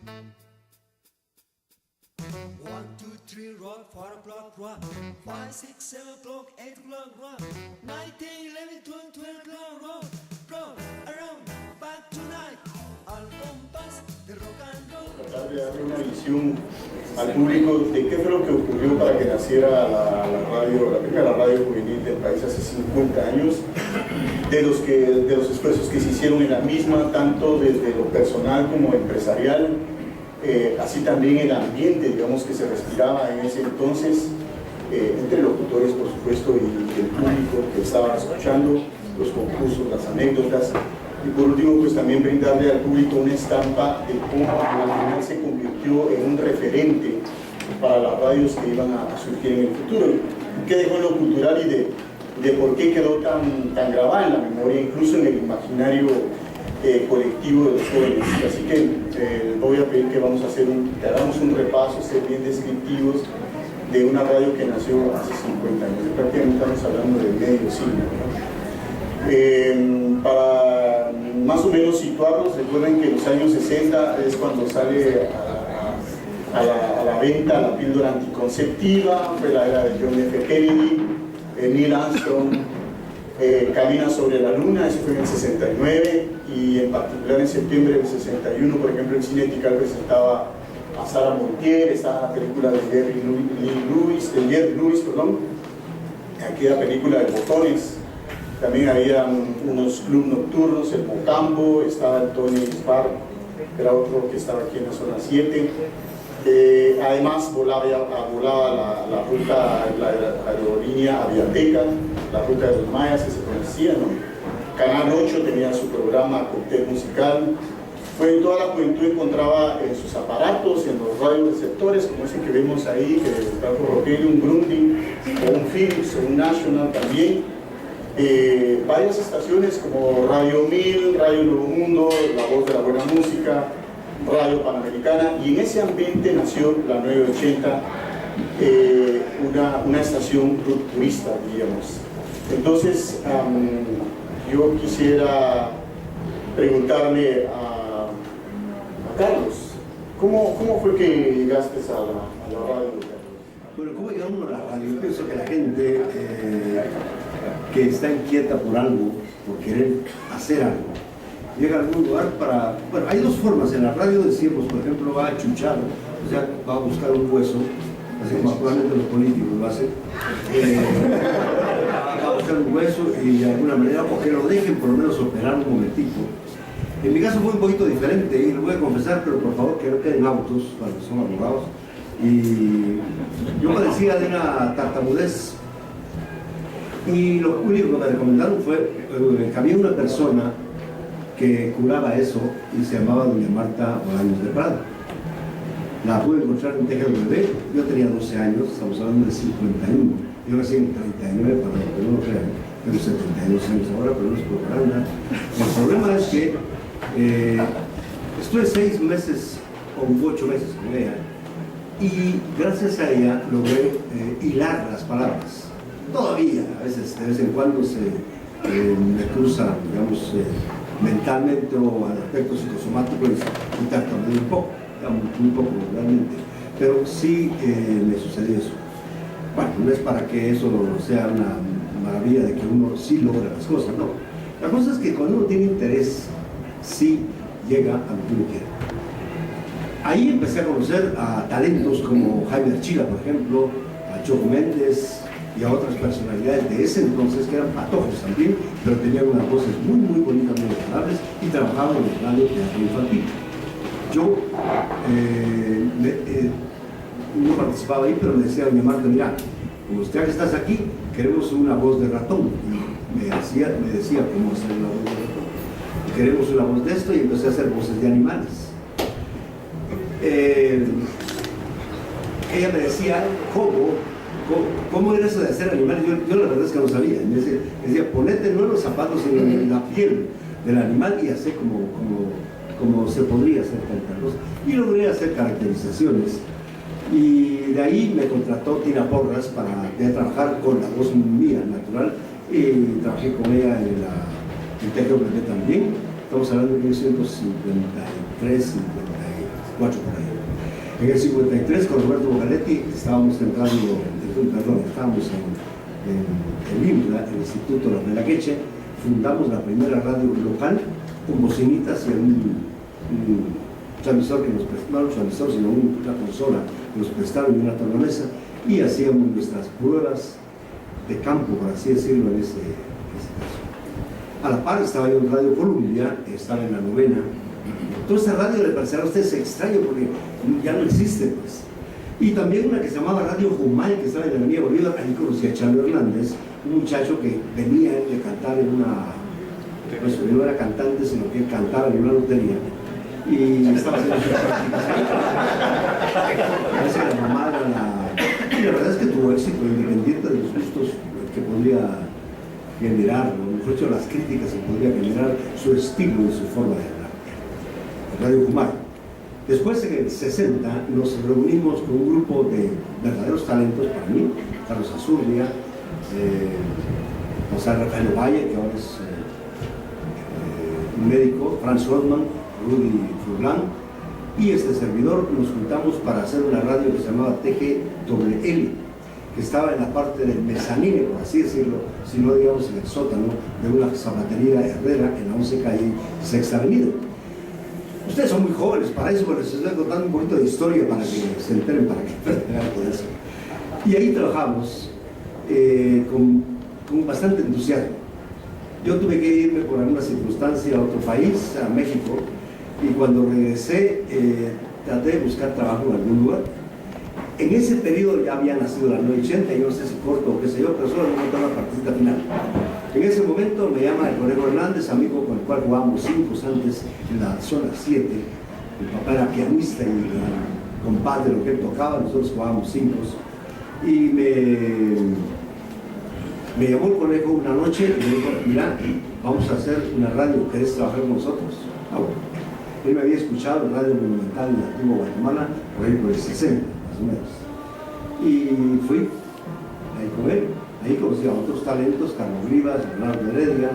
1, 2, 3, rock, 4 o'clock, rock. 5, 6, 7 o'clock, 8 o'clock, rock. 9, 10, 11, 12, 12 o'clock, rock. Rock, around, back tonight. Al compás de rock and roll. Tratar de darle una visión al público de qué fue lo que ocurrió para que naciera la radio, la primera radio juvenil del país hace 50 años, de los esfuerzos que se hicieron en la misma, tanto desde lo personal como empresarial, así también el ambiente, digamos, que se respiraba en ese entonces, entre locutores, por supuesto, y el público que estaba escuchando, los concursos, las anécdotas. Y por último, pues también brindarle al público una estampa de cómo al final se convirtió en un referente para las radios que iban a surgir en el futuro. ¿Qué dejó en lo cultural y de por qué quedó tan grabada en la memoria, incluso en el imaginario colectivo de los jóvenes? Así que voy a pedir que que hagamos un repaso, ser bien descriptivos de una radio que nació hace 50 años. Prácticamente estamos hablando de medio siglo, ¿no? Para más o menos situarlos, recuerden que en los años 60 es cuando sale a la venta la píldora anticonceptiva, fue la era de John F. Kennedy, Neil Armstrong camina sobre la luna, eso fue en el 69, y en particular en septiembre del 61, por ejemplo, el Cine Tikal presentaba a Sarah Montiel, esta película de Jerry Lewis, aquella película de botones. También había unos clubes nocturnos, el Mocambo, estaba el Tony Spar, que era otro que estaba aquí en la zona 7. Además volaba la ruta, la aerolínea Aviateca, la ruta de los mayas que se conocía, ¿no? Canal 8 tenía su programa Cóctel Musical. Fue toda la juventud encontraba en sus aparatos, en los radioreceptores, como ese que vemos ahí, que está por Rogelio, un Grundy, o un Philips, o un National también. Varias estaciones como Radio 1000, Radio Nuevo Mundo, La Voz de la Buena Música, Radio Panamericana, y en ese ambiente nació la 980, una estación rupturista, digamos. Entonces, yo quisiera preguntarle a Carlos, ¿cómo fue que llegaste a la radio? Bueno, ¿cómo llegamos a la radio? Yo pienso que la gente que está inquieta por algo, por querer hacer algo, llega a algún lugar para... Bueno, hay dos formas. En la radio decimos, por ejemplo, va a chuchar, o sea, va a buscar un hueso, así como actualmente los políticos lo hacen. Va a buscar un hueso y de alguna manera, o que lo dejen por lo menos operar un momentito. En mi caso fue un poquito diferente, y lo voy a confesar, pero por favor que no queden autos para los que son abogados. Y yo padecía de una tartamudez. Y lo único que me recomendaron fue que había una persona que curaba eso y se llamaba doña Marta Bolaños de Prado. La pude encontrar en TGW, yo tenía 12 años, estamos hablando de 51, yo nací en 39, para los que no lo crean, tengo 72 años ahora, pero no es propaganda. El problema es que estuve 6 meses o 8 meses con ella, y gracias a ella logré hilar las palabras. Todavía, a veces, de vez en cuando me cruza, digamos, mentalmente o al aspecto psicosomático y tartamudeo un poco, muy poco realmente, pero sí me sucedió eso. Bueno, no es para que eso sea una maravilla de que uno sí logra las cosas, no. La cosa es que cuando uno tiene interés, sí llega a lo que uno quiere. Ahí empecé a conocer a talentos como Jaime Archila, por ejemplo, a Choco Méndez, y a otras personalidades de ese entonces que eran patojos también, pero tenían unas voces muy, muy bonitas, muy agradables, y trabajaban en el radio teatro infantil. Yo no participaba ahí, pero me decía doña Marta, mira, como usted que estás aquí, queremos una voz de ratón. Y me decía cómo hacer una voz de ratón. Y queremos una voz de esto, y empecé a hacer voces de animales. Ella me decía, ¿cómo era eso de hacer animales? Yo la verdad es que no sabía. Me decía, ponete no en los zapatos, sino en la piel del animal y hacer como se podría hacer tanta cosa. Y logré hacer caracterizaciones. Y de ahí me contrató Tina Porras para trabajar con la voz mía natural. Y trabajé con ella en TGW también. Estamos hablando de 1953, 4 por ahí. En el 53 con Roberto Bocaletti estábamos estábamos en INRA, el Instituto de la Queche, fundamos la primera radio local con bocinitas y un transmisor que nos prestaron, no un transmisor, sino una consola que nos prestaron y una tornamesa, y hacíamos nuestras pruebas de campo, por así decirlo, en ese caso. A la par estaba yo en Radio Columbia, estaba en la 9ª. Toda esta radio le parecerá a ustedes extraño porque ya no existe, pues. Y también una que se llamaba Radio Jumay, que estaba en la Avenida Bolívar. Ahí conocí a Charlie Hernández, un muchacho que venía de cantar en una, pues no era cantante, sino que cantaba en una lotería. Y estaba haciendo su participación. Parece que la mamá era la... Y la verdad es que tuvo éxito, independiente de los gustos que podría generar, o mejor dicho, las críticas que podría generar su estilo y su forma de hablar. Radio Jumay. Después, en el 60, nos reunimos con un grupo de verdaderos talentos para mí, Carlos Azurria, José Rafael Valle, que ahora es un médico, Franz Rodman, Rudy Furlan, y este servidor. Nos juntamos para hacer una radio que se llamaba TGWL, que estaba en la parte del mezanine, por así decirlo, si no digamos en el sótano de una zapatería Herrera en la 11 calle 6ª Avenida. Ustedes son muy jóvenes para eso, pero les estoy contando un poquito de historia para que se enteren, para que tengan con eso. Y ahí trabajamos con bastante entusiasmo. Yo tuve que irme por alguna circunstancia a otro país, a México, y cuando regresé traté de buscar trabajo en algún lugar. En ese periodo ya había nacido la 980, yo no sé si corto o qué sé yo, pero solo me contaba la partecita final. En ese momento me llama el Conejo Hernández, amigo con el cual jugábamos 5 antes en la zona 7. Mi papá era pianista y compadre de lo que él tocaba, nosotros jugábamos 5. Y me llamó el Conejo una noche y me dijo: mira, vamos a hacer una radio, ¿querés trabajar con nosotros? Ah, bueno. Él me había escuchado en Radio Monumental en la antigua Guatemala, por ahí por el 60, más o menos. Y fui ahí con él. Ahí conocí a otros talentos, Carlos Rivas, Leonardo Heredia,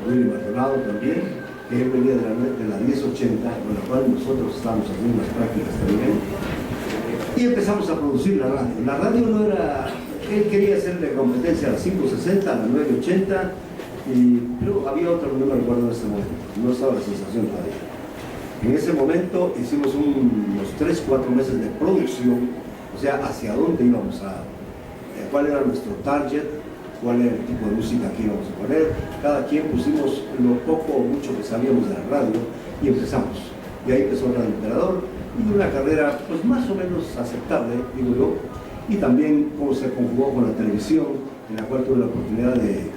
Willy Maldonado también, que él venía de la 1080, con la cual nosotros estábamos haciendo unas prácticas también. Y empezamos a producir la radio. La radio no era... Él quería hacerle competencia a la 560, a la 980, pero había otra, no me recuerdo en este momento, no estaba la sensación todavía. En ese momento hicimos unos 3-4 meses de producción, o sea, hacia dónde íbamos a... cuál era nuestro target, cuál era el tipo de música que íbamos a poner. Cada quien pusimos lo poco o mucho que sabíamos de la radio y empezamos. Y ahí empezó Radio Emperador y una carrera pues más o menos aceptable, digo yo, y también cómo se conjugó con la televisión, en la cual tuve la oportunidad de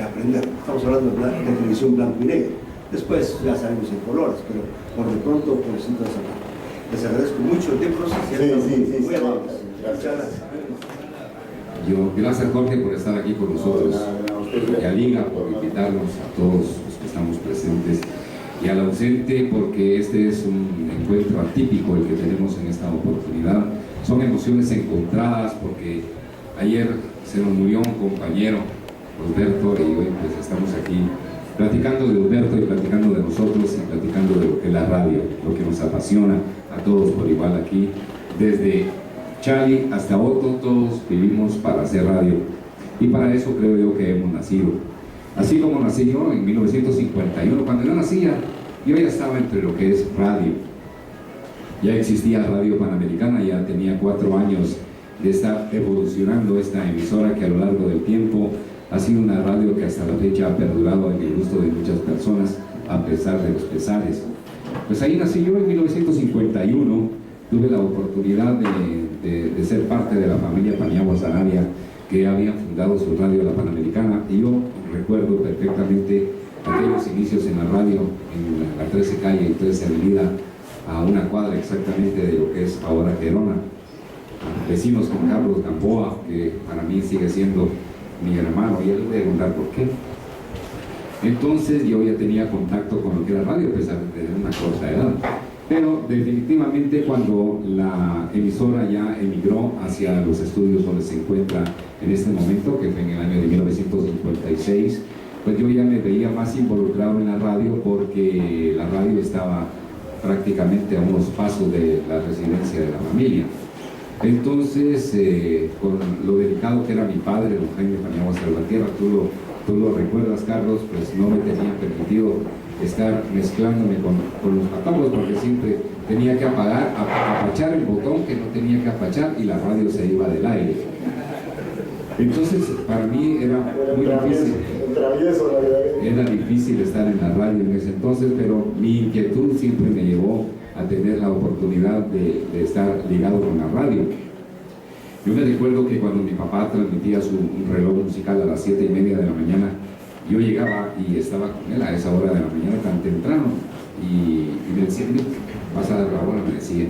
aprender. Estamos hablando de televisión blanco y negro. Después ya salimos en colores, pero por de pronto conocí toda esa parte. Les agradezco mucho el tiempo. Sí, muy amables. Gracias. Muchas gracias. Gracias, Jorge, por estar aquí con nosotros, y a Liga por invitarnos a todos los que estamos presentes, y al ausente porque este es un encuentro atípico el que tenemos en esta oportunidad. Son emociones encontradas porque ayer se nos murió un compañero, Alberto, y hoy pues estamos aquí platicando de Alberto y platicando de nosotros y platicando de lo que es la radio, lo que nos apasiona a todos por igual aquí, desde Charlie hasta Otto, todos vivimos para hacer radio, y para eso creo yo que hemos nacido. Así como nací yo en 1951, cuando yo nacía, yo ya estaba entre lo que es radio. Ya existía Radio Panamericana, ya tenía 4 años de estar evolucionando esta emisora que a lo largo del tiempo ha sido una radio que hasta la fecha ha perdurado en el gusto de muchas personas, a pesar de los pesares. Pues ahí nací yo en 1951, tuve la oportunidad de ser parte de la familia Paniagua Sarabia, que habían fundado su radio La Panamericana, y yo recuerdo perfectamente aquellos inicios en la radio, en la 13 calle y 13 avenida, a una cuadra exactamente de lo que es ahora Gerona, vecinos con Carlos Gamboa, que para mí sigue siendo mi hermano, y él le voy a contar por qué. Entonces yo ya tenía contacto con lo que era radio, a pesar de tener una corta edad. Pero definitivamente cuando la emisora ya emigró hacia los estudios donde se encuentra en este momento, que fue en el año de 1956, pues yo ya me veía más involucrado en la radio, porque la radio estaba prácticamente a unos pasos de la residencia de la familia. Entonces, con lo delicado que era mi padre, don Jaime Paniagua Salvatierra, tú lo recuerdas, Carlos, pues no me tenía permitido estar mezclándome con los catálogos, porque siempre tenía que apachar el botón que no tenía que apachar y la radio se iba del aire. Entonces, para mí era muy difícil. Era difícil estar en la radio en ese entonces, pero mi inquietud siempre me llevó a tener la oportunidad de estar ligado con la radio. Yo me recuerdo que cuando mi papá transmitía su reloj musical a las 7:30 de la mañana, yo llegaba y estaba con él a esa hora de la mañana tan temprano y me decía, vas a dar la hora, me decía.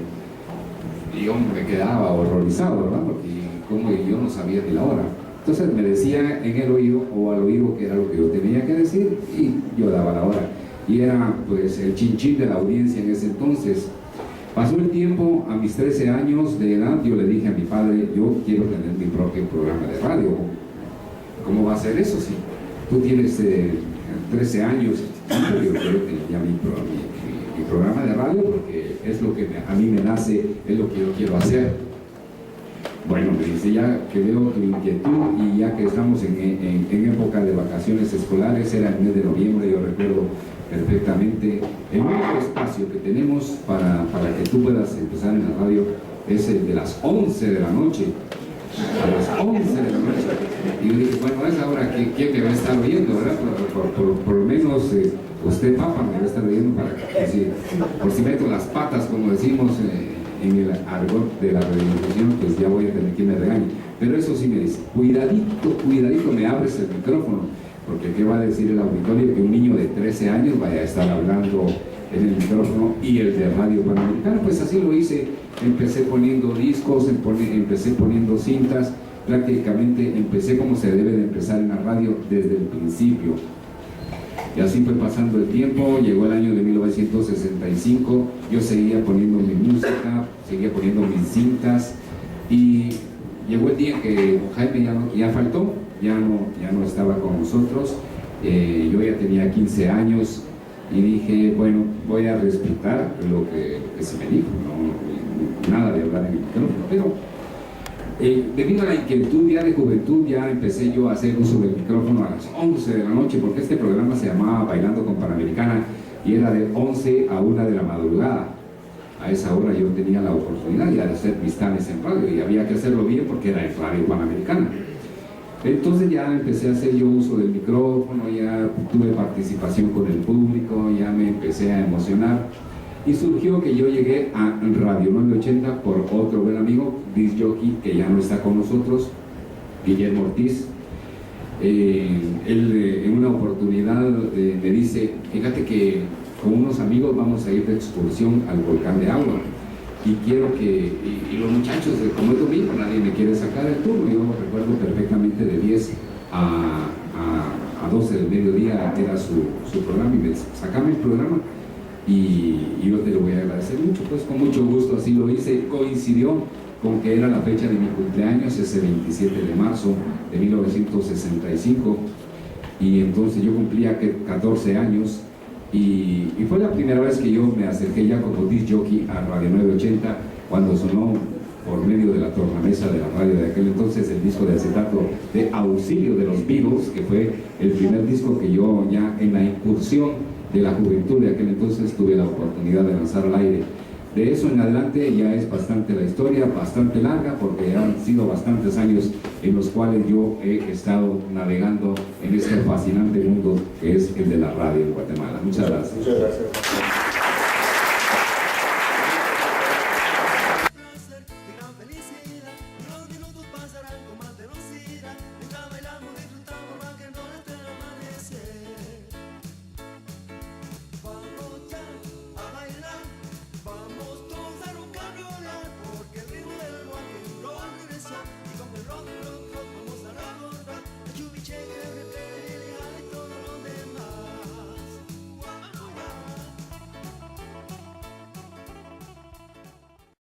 Y yo me quedaba horrorizado, ¿verdad? Porque como yo no sabía ni la hora. Entonces me decía en el oído o al oído que era lo que yo tenía que decir y yo daba la hora. Y era pues el chinchín de la audiencia en ese entonces. Pasó el tiempo, a mis 13 años de edad, yo le dije a mi padre, yo quiero tener mi propio programa de radio. ¿Cómo va a ser eso? Si tú tienes 13 años, yo quiero tener ya mi programa de radio porque es lo que a mí me nace, es lo que yo quiero hacer. Bueno, me dice, ya que veo tu inquietud y ya que estamos en época de vacaciones escolares, era el mes de noviembre, yo recuerdo perfectamente, el único espacio que tenemos para que tú puedas empezar en la radio es el de las 11 de la noche. A las 11 de la noche. Y yo dije, bueno, a esa hora, ¿quién me va a estar oyendo, verdad? Por lo menos usted, papá, me va a estar oyendo para que, por si meto las patas, como decimos en el argot de la radiodifusión, pues ya voy a tener que me regañe. Pero eso sí me dice, cuidadito, me abres el micrófono. Porque ¿qué va a decir el auditorio? Que un niño de 13 años vaya a estar hablando en el micrófono y el de Radio Panamericana. Pues así lo hice, empecé poniendo discos, empecé poniendo cintas, prácticamente empecé como se debe de empezar en la radio desde el principio. Y así fue pasando el tiempo, llegó el año de 1965, yo seguía poniendo mi música, seguía poniendo mis cintas y llegó el día que Jaime ya faltó. Ya no estaba con nosotros, yo ya tenía 15 años y dije, bueno, voy a respetar lo que se me dijo, nada de hablar en el micrófono, pero debido a la inquietud ya de juventud, ya empecé yo a hacer uso del micrófono a las 11 de la noche, porque este programa se llamaba Bailando con Panamericana y era de 11 a 1 de la madrugada. A esa hora yo tenía la oportunidad ya de hacer mis tales en radio y había que hacerlo bien porque era en Radio Panamericana. Entonces ya empecé a hacer yo uso del micrófono, ya tuve participación con el público, ya me empecé a emocionar y surgió que yo llegué a Radio 980 por otro buen amigo, disc jockey, que ya no está con nosotros, Guillermo Ortiz. Él en una oportunidad me dice, fíjate que con unos amigos vamos a ir de excursión al volcán de agua. Y quiero que, y los muchachos, como es domingo, nadie me quiere sacar el turno. Yo recuerdo perfectamente de 10 a 12 del mediodía era su programa y me dice, sacame el programa y yo te lo voy a agradecer mucho. Pues con mucho gusto así lo hice. Coincidió con que era la fecha de mi cumpleaños, ese 27 de marzo de 1965 y entonces yo cumplía 14 años. Y fue la primera vez que yo me acerqué ya como disc jockey a Radio 980 cuando sonó por medio de la tornamesa de la radio de aquel entonces el disco de acetato de Auxilio de los Beatles, que fue el primer disco que yo ya en la incursión de la juventud de aquel entonces tuve la oportunidad de lanzar al aire. De eso en adelante ya es bastante la historia, bastante larga, porque han sido bastantes años en los cuales yo he estado navegando en este fascinante mundo que es el de la radio en Guatemala. Muchas gracias. Muchas gracias.